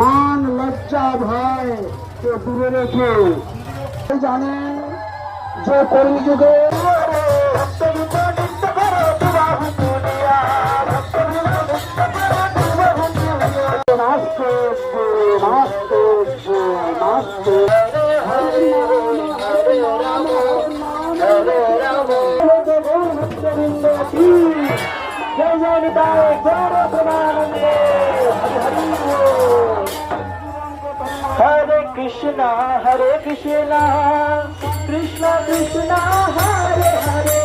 মান লজ্জা ভয় কে দূরে রেখে জানেন যে কলিযুগে Hare Krishna, Krishna Krishna, Hare Hare.